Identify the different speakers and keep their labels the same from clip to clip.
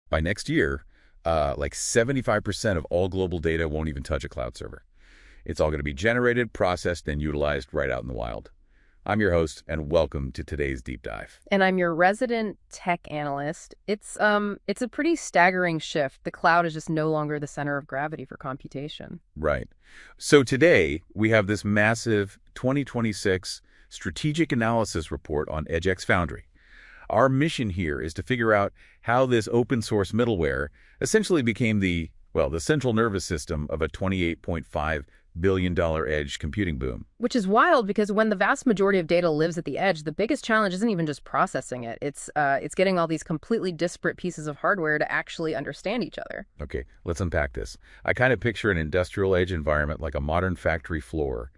Speaker 1: By next year, like 75% of all global data won't even touch a cloud server. It's all going to be generated, processed, and utilized right out in the wild. I'm your host, and welcome to today's deep dive.
Speaker 2: And I'm your resident tech analyst. It's a pretty staggering shift. The cloud is just no longer the center of gravity for computation.
Speaker 1: Right. So today, we have this massive 2026 strategic analysis report on EdgeX Foundry. Our mission here is to figure out how this open source middleware essentially became the central nervous system of a $28.5 billion edge computing boom.
Speaker 2: Which is wild because when the vast majority of data lives at the edge, the biggest challenge isn't even just processing it. It's getting all these completely disparate pieces of hardware to actually understand each other.
Speaker 1: Okay, let's unpack this. I kind of picture an industrial edge environment like a modern factory floor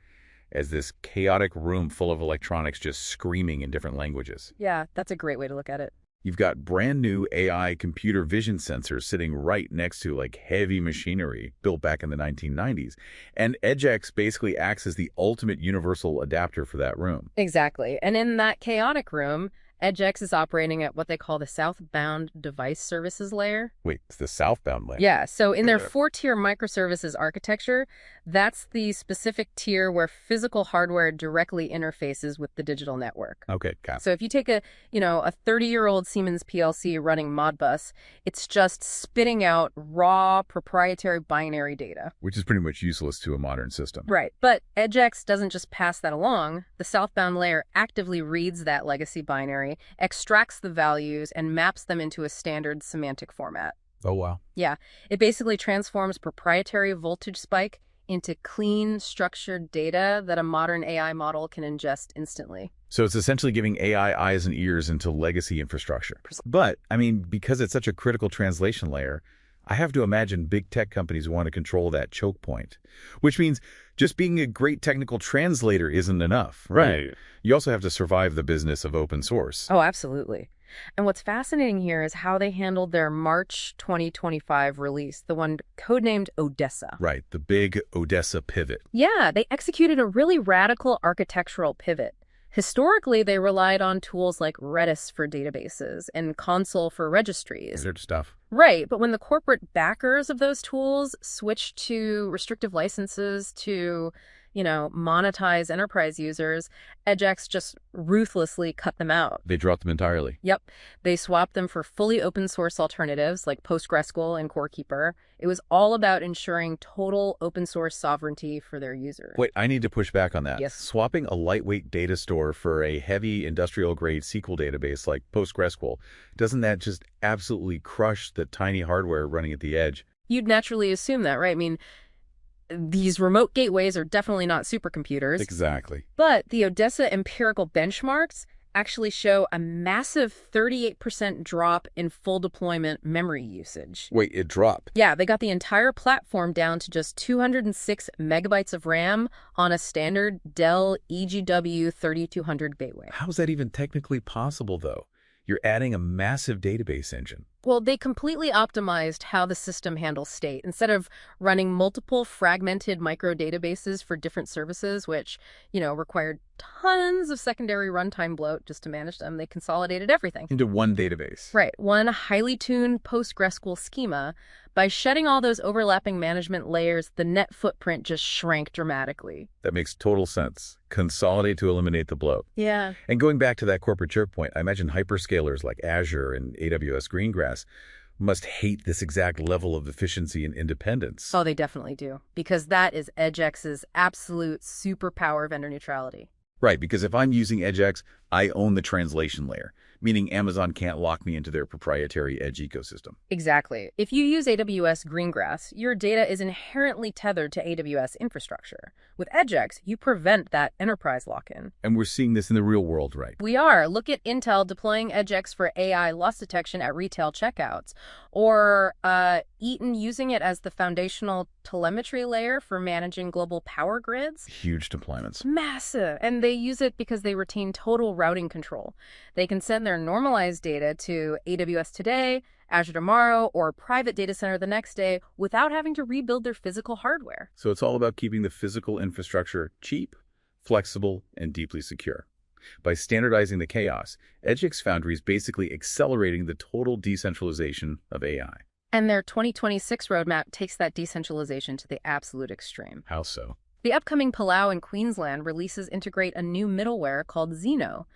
Speaker 1: as this chaotic room full of electronics just screaming in different languages.
Speaker 2: Yeah, that's a great way to look at it.
Speaker 1: You've got brand new AI computer vision sensors sitting right next to like heavy machinery built back in the 1990s. And EdgeX basically acts as the ultimate universal adapter for that room.
Speaker 2: Exactly. And in that chaotic room, EdgeX is operating at what they call the southbound device services layer.
Speaker 1: Wait, it's the southbound layer?
Speaker 2: Yeah, so in their four-tier microservices architecture, that's the specific tier where physical hardware directly interfaces with the digital network.
Speaker 1: Okay, got it.
Speaker 2: So if you take a 30-year-old Siemens PLC running Modbus, it's just spitting out raw proprietary binary data.
Speaker 1: Which is pretty much useless to a modern system.
Speaker 2: Right, but EdgeX doesn't just pass that along. The southbound layer actively reads that legacy binary, extracts the values, and maps them into a standard semantic format.
Speaker 1: Oh, wow.
Speaker 2: Yeah, it basically transforms proprietary voltage spike into clean, structured data that a modern AI model can ingest instantly.
Speaker 1: So it's essentially giving AI eyes and ears into legacy infrastructure. But, because it's such a critical translation layer, I have to imagine big tech companies want to control that choke point, which means just being a great technical translator isn't enough, right? You also have to survive the business of open source.
Speaker 2: Oh, absolutely. And what's fascinating here is how they handled their March 2025 release, the one codenamed Odessa.
Speaker 1: Right, the big Odessa pivot.
Speaker 2: Yeah, they executed a really radical architectural pivot. Historically, they relied on tools like Redis for databases and Consul for registries.
Speaker 1: Standard stuff.
Speaker 2: Right, but when the corporate backers of those tools switched to restrictive licenses to, monetize enterprise users, EdgeX just ruthlessly cut them out.
Speaker 1: They dropped them entirely.
Speaker 2: Yep. They swapped them for fully open source alternatives like PostgreSQL and CoreKeeper. It was all about ensuring total open source sovereignty for their users.
Speaker 1: Wait, I need to push back on that.
Speaker 2: Yes.
Speaker 1: Swapping a lightweight data store for a heavy industrial-grade SQL database like PostgreSQL, doesn't that just absolutely crush the tiny hardware running at the edge?
Speaker 2: You'd naturally assume that, right? These remote gateways are definitely not supercomputers.
Speaker 1: Exactly.
Speaker 2: But the Odessa empirical benchmarks actually show a massive 38% drop in full deployment memory usage.
Speaker 1: Wait, it dropped?
Speaker 2: Yeah, they got the entire platform down to just 206 megabytes of RAM on a standard Dell EGW 3200 gateway.
Speaker 1: How is that even technically possible, though? You're adding a massive database engine.
Speaker 2: Well, they completely optimized how the system handles state. Instead of running multiple fragmented micro databases for different services, which, required tons of secondary runtime bloat just to manage them, they consolidated everything
Speaker 1: Into one database.
Speaker 2: Right, one highly tuned PostgreSQL schema. By shedding all those overlapping management layers, the net footprint just shrank dramatically.
Speaker 1: That makes total sense. Consolidate to eliminate the bloat.
Speaker 2: Yeah.
Speaker 1: And going back to that corporate choke point, I imagine hyperscalers like Azure and AWS Greengrass must hate this exact level of efficiency and independence.
Speaker 2: Oh, they definitely do. Because that is EdgeX's absolute superpower vendor neutrality.
Speaker 1: Right, because if I'm using EdgeX, I own the translation layer, meaning Amazon can't lock me into their proprietary edge ecosystem.
Speaker 2: Exactly. If you use AWS Greengrass, your data is inherently tethered to AWS infrastructure. With EdgeX, you prevent that enterprise lock-in.
Speaker 1: And we're seeing this in the real world, right?
Speaker 2: We are. Look at Intel deploying EdgeX for AI loss detection at retail checkouts, or Eaton using it as the foundational telemetry layer for managing global power grids.
Speaker 1: Huge deployments.
Speaker 2: Massive. And they use it because they retain total routing control. They can send their normalized data to AWS today, Azure tomorrow, or a private data center the next day without having to rebuild their physical hardware.
Speaker 1: So it's all about keeping the physical infrastructure cheap, flexible, and deeply secure. By standardizing the chaos, EdgeX Foundry is basically accelerating the total decentralization of AI.
Speaker 2: And their 2026 roadmap takes that decentralization to the absolute extreme.
Speaker 1: How so?
Speaker 2: The upcoming Palau and Queensland releases integrate a new middleware called Zeno,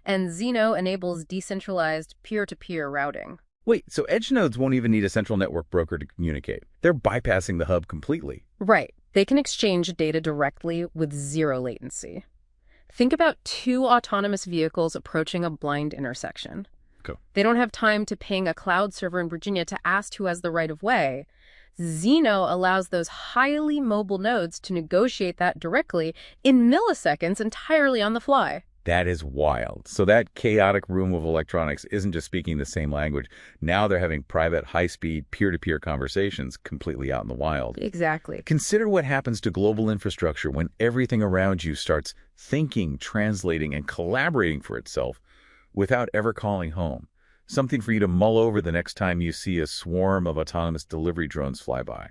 Speaker 2: and Zeno enables decentralized peer-to-peer routing.
Speaker 1: Wait, so edge nodes won't even need a central network broker to communicate. They're bypassing the hub completely.
Speaker 2: Right. They can exchange data directly with zero latency. Think about two autonomous vehicles approaching a blind intersection.
Speaker 1: Okay.
Speaker 2: They don't have time to ping a cloud server in Virginia to ask who has the right of way. Zeno allows those highly mobile nodes to negotiate that directly in milliseconds entirely on the fly.
Speaker 1: That is wild. So that chaotic room of electronics isn't just speaking the same language. Now they're having private, high-speed, peer-to-peer conversations completely out in the wild.
Speaker 2: Exactly.
Speaker 1: Consider what happens to global infrastructure when everything around you starts thinking, translating, and collaborating for itself without ever calling home. Something for you to mull over the next time you see a swarm of autonomous delivery drones fly by.